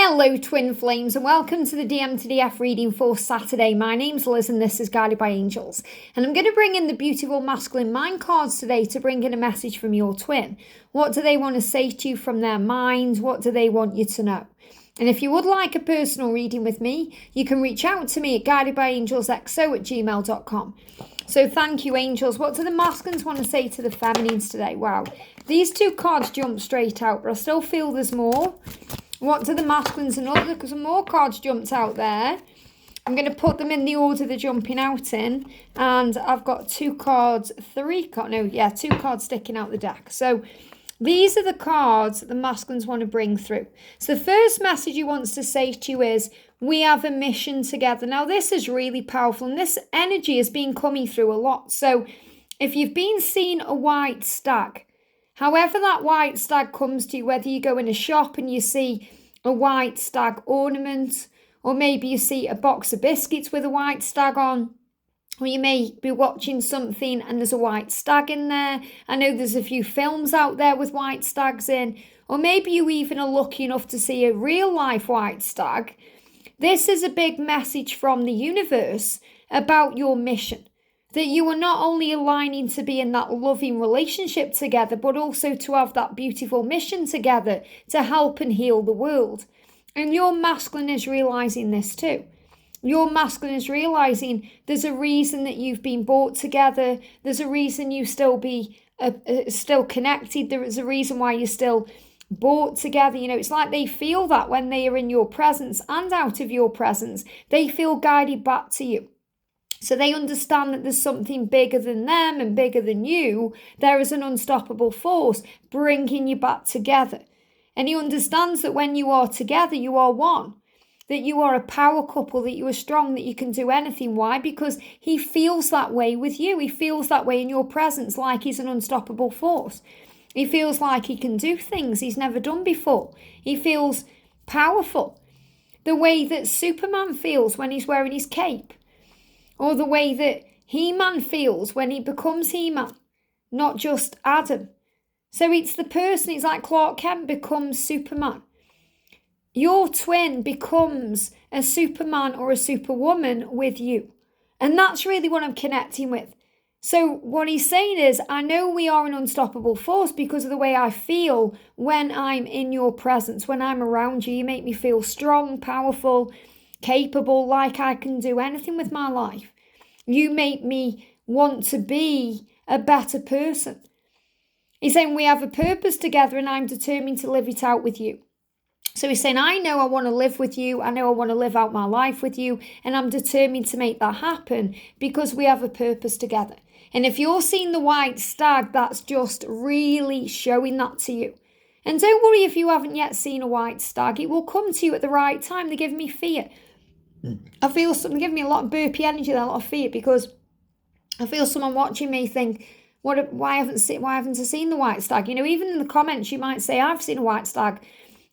Hello twin flames and welcome to the DM to DF reading for Saturday. My name's Liz and this is Guided by Angels. And I'm going to bring in the beautiful masculine mind cards today to bring in a message from your twin. What do they want to say to you from their minds? What do they want you to know? And if you would like a personal reading with me, you can reach out to me at guidedbyangelsxo@gmail.com. So thank you, angels. What do the masculines want to say to the feminines today? Wow, these two cards jump straight out, but I still feel there's more. What do the masculines and others? Because some more cards jumped out there. I'm going to put them in the order they're jumping out in. And I've got two cards sticking out the deck. So these are the cards that the masculines want to bring through. So the first message he wants to say to you is, we have a mission together. Now this is really powerful and this energy has been coming through a lot. So if you've been seeing a white stag, however that white stag comes to you, whether you go in a shop and you see a white stag ornament, or maybe you see a box of biscuits with a white stag on, or you may be watching something and there's a white stag in there. I know there's a few films out there with white stags in, or maybe you even are lucky enough to see a real life white stag. This is a big message from the universe about your mission. That you are not only aligning to be in that loving relationship together, but also to have that beautiful mission together to help and heal the world. And your masculine is realizing this too. Your masculine is realizing there's a reason that you've been brought together. There's a reason you still connected. There is a reason why you're still brought together. You know, it's like they feel that when they are in your presence and out of your presence, they feel guided back to you. So they understand that there's something bigger than them and bigger than you. There is an unstoppable force bringing you back together. And he understands that when you are together, you are one. That you are a power couple, that you are strong, that you can do anything. Why? Because he feels that way with you. He feels that way in your presence, like he's an unstoppable force. He feels like he can do things he's never done before. He feels powerful. The way that Superman feels when he's wearing his cape. Or the way that He-Man feels when he becomes He-Man, not just Adam. So it's the person, it's like Clark Kent becomes Superman. Your twin becomes a Superman or a Superwoman with you. And that's really what I'm connecting with. So what he's saying is, I know we are an unstoppable force because of the way I feel when I'm in your presence, when I'm around you. You make me feel strong, powerful, capable, like I can do anything with my life. You make me want to be a better person. He's saying we have a purpose together and I'm determined to live it out with you. So he's saying, I know I want to live with you. I know I want to live out my life with you. And I'm determined to make that happen because we have a purpose together. And if you're seeing the white stag, that's just really showing that to you. And don't worry if you haven't yet seen a white stag. It will come to you at the right time. They give me fear. I feel something giving me a lot of burpy energy there, a lot of fear, because I feel someone watching me think, why haven't I seen the white stag? You know, even in the comments, you might say, I've seen a white stag.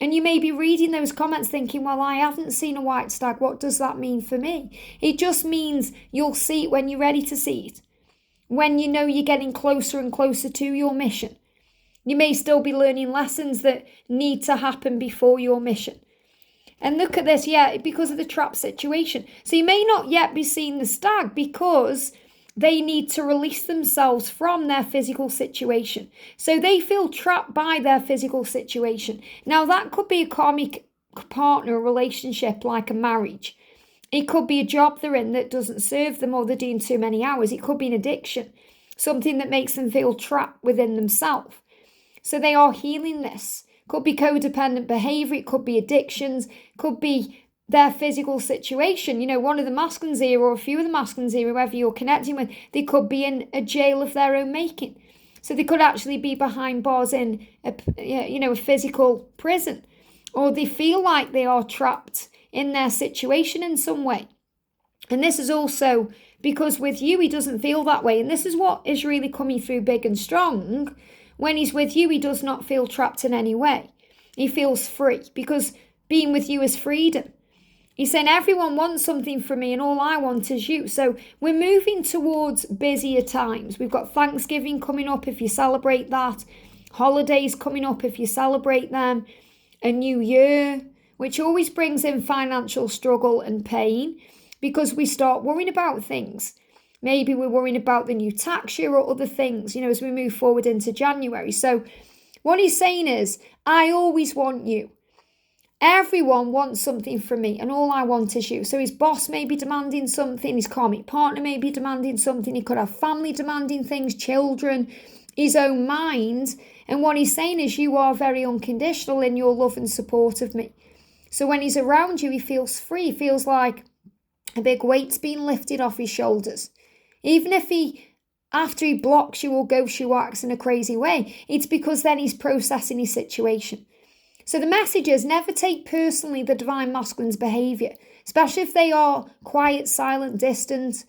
And you may be reading those comments thinking, well, I haven't seen a white stag. What does that mean for me? It just means you'll see it when you're ready to see it. When you know you're getting closer and closer to your mission. You may still be learning lessons that need to happen before your mission. And look at this, because of the trap situation. So you may not yet be seeing the stag because they need to release themselves from their physical situation. So they feel trapped by their physical situation. Now that could be a karmic partner relationship like a marriage. It could be a job they're in that doesn't serve them or they're doing too many hours. It could be an addiction, something that makes them feel trapped within themselves. So they are healing this. Could be codependent behavior, it could be addictions, could be their physical situation. You know, one of the masculines here or a few of the masculines here, whoever you're connecting with, they could be in a jail of their own making. So they could actually be behind bars in a physical prison. Or they feel like they are trapped in their situation in some way. And this is also because with you, he doesn't feel that way. And this is what is really coming through big and strong. When he's with you, he does not feel trapped in any way. He feels free because being with you is freedom. He's saying everyone wants something from me and all I want is you. So we're moving towards busier times. We've got Thanksgiving coming up if you celebrate that. Holidays coming up if you celebrate them. A new year. which always brings in financial struggle and pain because we start worrying about things. Maybe we're worrying about the new tax year or other things, as we move forward into January. So what he's saying is, I always want you. Everyone wants something from me, and all I want is you. So his boss may be demanding something, his karmic partner may be demanding something, he could have family demanding things, children, his own mind. And what he's saying is, you are very unconditional in your love and support of me. So when he's around you, he feels free, he feels like a big weight's being lifted off his shoulders. Even if after he blocks you or ghosts you or acts in a crazy way, it's because then he's processing his situation. So the message is, never take personally the divine masculine's behaviour, especially if they are quiet, silent, distant,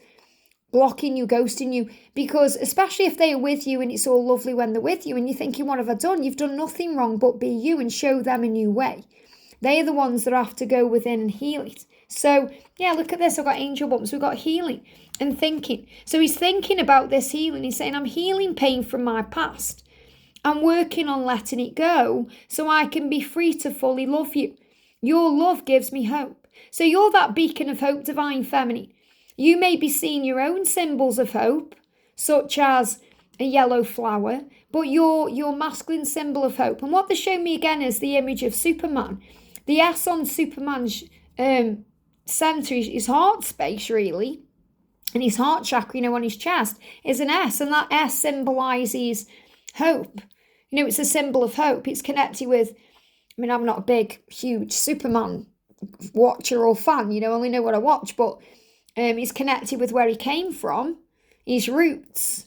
blocking you, ghosting you, because especially if they are with you and it's all lovely when they're with you and you're thinking, what have I done? You've done nothing wrong but be you and show them a new way. They are the ones that have to go within and heal it. So, yeah, look at this. I've got angel bumps. We've got healing and thinking. So he's thinking about this healing. He's saying, I'm healing pain from my past. I'm working on letting it go so I can be free to fully love you. Your love gives me hope. So you're that beacon of hope, divine feminine. You may be seeing your own symbols of hope, such as a yellow flower, but your masculine symbol of hope. And what they show me again is the image of Superman. The S on Superman's centre, his heart space really, and his heart chakra, on his chest, is an S, and that S symbolises hope. It's a symbol of hope. It's connected with, I'm not a big, huge Superman watcher or fan, I only know what I watch, but it's connected with where he came from, his roots,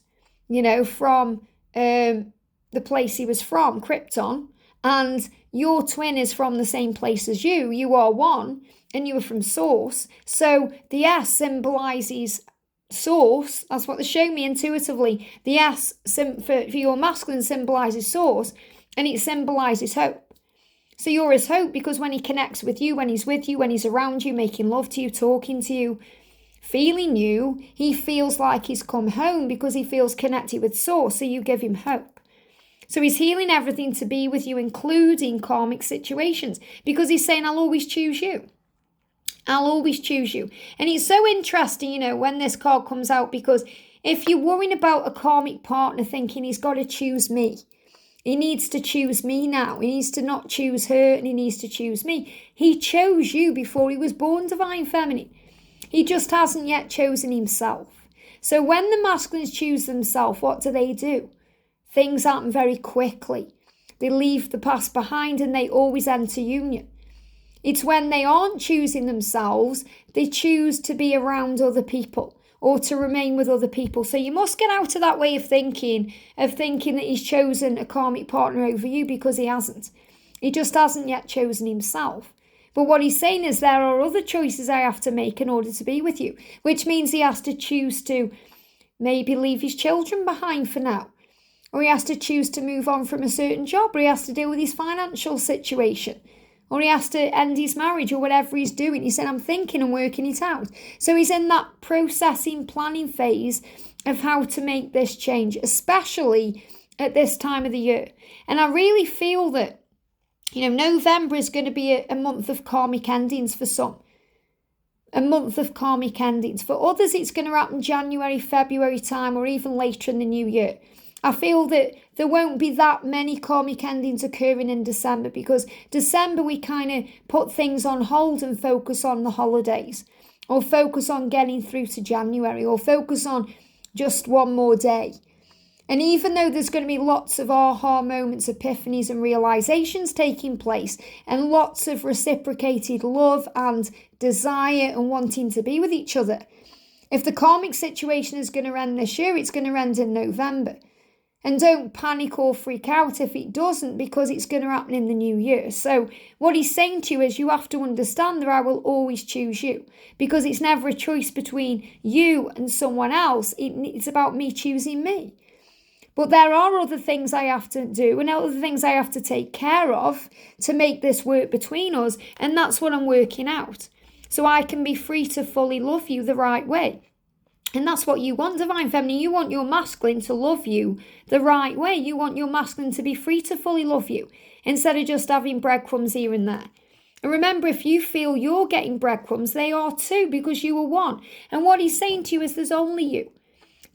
from the place he was from, Krypton, and your twin is from the same place as you. You are one, and you are from source. So the S symbolises source. That's what they show me intuitively. The S for your masculine symbolises source, and it symbolises hope. So you're his hope because when he connects with you, when he's with you, when he's around you, making love to you, talking to you, feeling you, he feels like he's come home because he feels connected with source. So you give him hope. So he's healing everything to be with you, including karmic situations, because he's saying, I'll always choose you. I'll always choose you. And it's so interesting, when this card comes out, because if you're worrying about a karmic partner thinking he's got to choose me, he needs to choose me now, he needs to not choose her, and he needs to choose me. He chose you before he was born, divine feminine. He just hasn't yet chosen himself. So when the masculines choose themselves, what do? Things happen very quickly. They leave the past behind and they always enter union. It's when they aren't choosing themselves, they choose to be around other people or to remain with other people. So you must get out of that way of thinking that he's chosen a karmic partner over you, because he hasn't. He just hasn't yet chosen himself. But what he's saying is, there are other choices I have to make in order to be with you, which means he has to choose to maybe leave his children behind for now, or he has to choose to move on from a certain job, or he has to deal with his financial situation, or he has to end his marriage, or whatever he's doing. He said, I'm thinking and working it out. So he's in that processing, planning phase of how to make this change, especially at this time of the year. And I really feel that, November is going to be a month of karmic endings for some. A month of karmic endings. For others, it's going to happen January, February time, or even later in the new year. I feel that there won't be that many karmic endings occurring in December, because December we kind of put things on hold and focus on the holidays, or focus on getting through to January, or focus on just one more day. And even though there's going to be lots of aha moments, epiphanies and realizations taking place, and lots of reciprocated love and desire and wanting to be with each other, if the karmic situation is going to end this year, it's going to end in November. And don't panic or freak out if it doesn't, because it's going to happen in the new year. So what he's saying to you is, you have to understand that I will always choose you, because it's never a choice between you and someone else. It's about me choosing me. But there are other things I have to do and other things I have to take care of to make this work between us. And that's what I'm working out, so I can be free to fully love you the right way. And that's what you want, divine feminine. You want your masculine to love you the right way. You want your masculine to be free to fully love you, instead of just having breadcrumbs here and there. And remember, if you feel you're getting breadcrumbs, they are too, because you are one. And what he's saying to you is there's only you.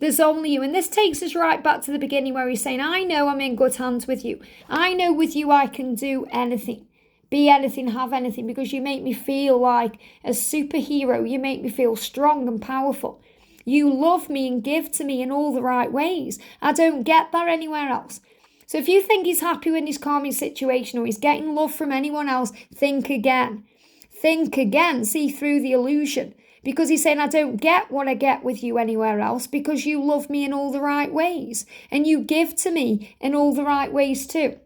There's only you. And this takes us right back to the beginning where he's saying, I know I'm in good hands with you. I know with you I can do anything. Be anything, have anything, because you make me feel like a superhero. You make me feel strong and powerful. You love me and give to me in all the right ways. I don't get that anywhere else. So if you think he's happy in his karmic situation or he's getting love from anyone else, think again. Think again. See through the illusion. Because he's saying, I don't get what I get with you anywhere else because you love me in all the right ways. And you give to me in all the right ways too.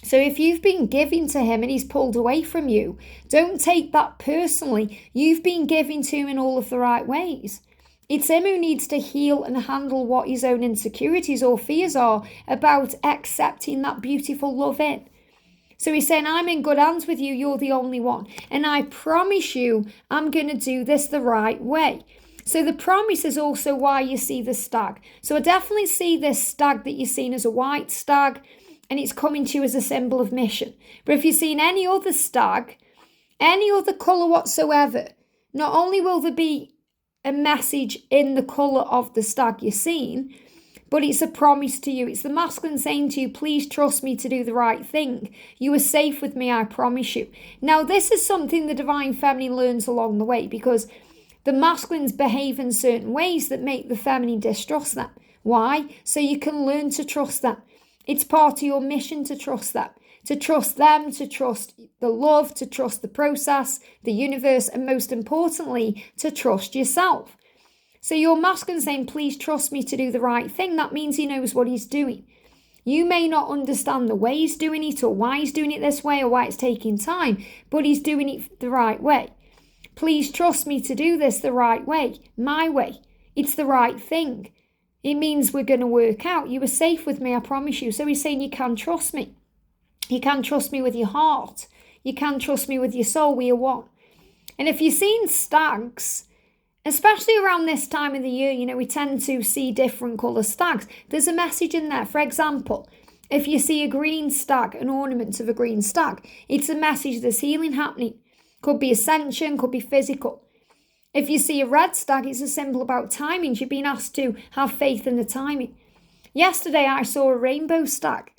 So if you've been giving to him and he's pulled away from you, don't take that personally. You've been giving to him in all of the right ways. It's him who needs to heal and handle what his own insecurities or fears are about accepting that beautiful love in. So he's saying, I'm in good hands with you. You're the only one. And I promise you, I'm going to do this the right way. So the promise is also why you see the stag. So I definitely see this stag that you're seeing as a white stag, and it's coming to you as a symbol of mission. But if you're seeing any other stag, any other colour whatsoever, not only will there be a message in the colour of the stag you're seeing, but it's a promise to you. It's the masculine saying to you, please trust me to do the right thing. You are safe with me, I promise you. Now, this is something the divine feminine learns along the way, because the masculines behave in certain ways that make the feminine distrust them. Why? So you can learn to trust them. It's part of your mission to trust them, to trust the love, to trust the process, the universe, and most importantly, to trust yourself. So your masculine saying, please trust me to do the right thing. That means he knows what he's doing. You may not understand the way he's doing it or why he's doing it this way or why it's taking time, but he's doing it the right way. Please trust me to do this the right way, my way. It's the right thing. It means we're going to work out. You are safe with me, I promise you. So he's saying you can trust me. You can trust me with your heart. You can trust me with your soul. We are one. And if you're seeing stags, especially around this time of the year, we tend to see different colour stags. There's a message in there. For example, if you see a green stag, an ornament of a green stag, it's a message there's healing happening. Could be ascension, could be physical. If you see a red stag, it's a symbol about timings. You're being asked to have faith in the timing. Yesterday, I saw a rainbow stag,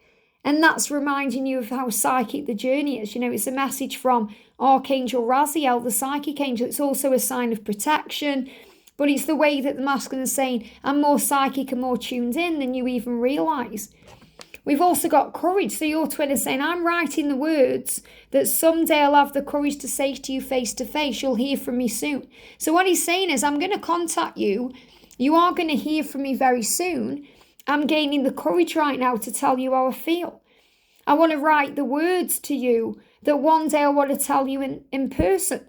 and that's reminding you of how psychic the journey is. It's a message from Archangel Raziel, the psychic angel. It's also a sign of protection, but it's the way that the masculine is saying, I'm more psychic and more tuned in than you even realise. We've also got courage. So your twin is saying, I'm writing the words that someday I'll have the courage to say to you face to face. You'll hear from me soon. So what he's saying is, I'm going to contact you. You are going to hear from me very soon. I'm gaining the courage right now to tell you how I feel. I want to write the words to you that one day I want to tell you in person.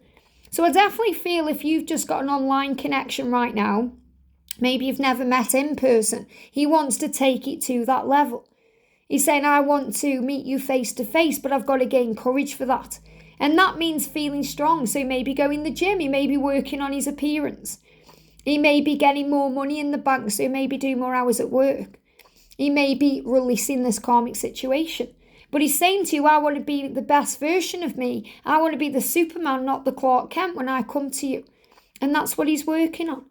So I definitely feel if you've just got an online connection right now, maybe you've never met in person, he wants to take it to that level. He's saying, I want to meet you face to face, but I've got to gain courage for that. And that means feeling strong. So he may be going to the gym. He may be working on his appearance. He may be getting more money in the bank. So he may be doing more hours at work. He may be releasing this karmic situation. But he's saying to you, I want to be the best version of me. I want to be the Superman, not the Clark Kent when I come to you. And that's what he's working on.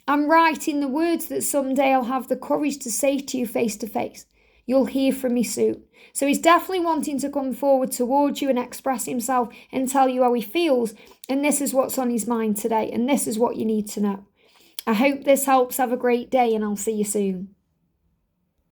I'm writing the words that someday I'll have the courage to say to you face to face. You'll hear from me soon. So he's definitely wanting to come forward towards you and express himself and tell you how he feels. And this is what's on his mind today. And this is what you need to know. I hope this helps. Have a great day and I'll see you soon.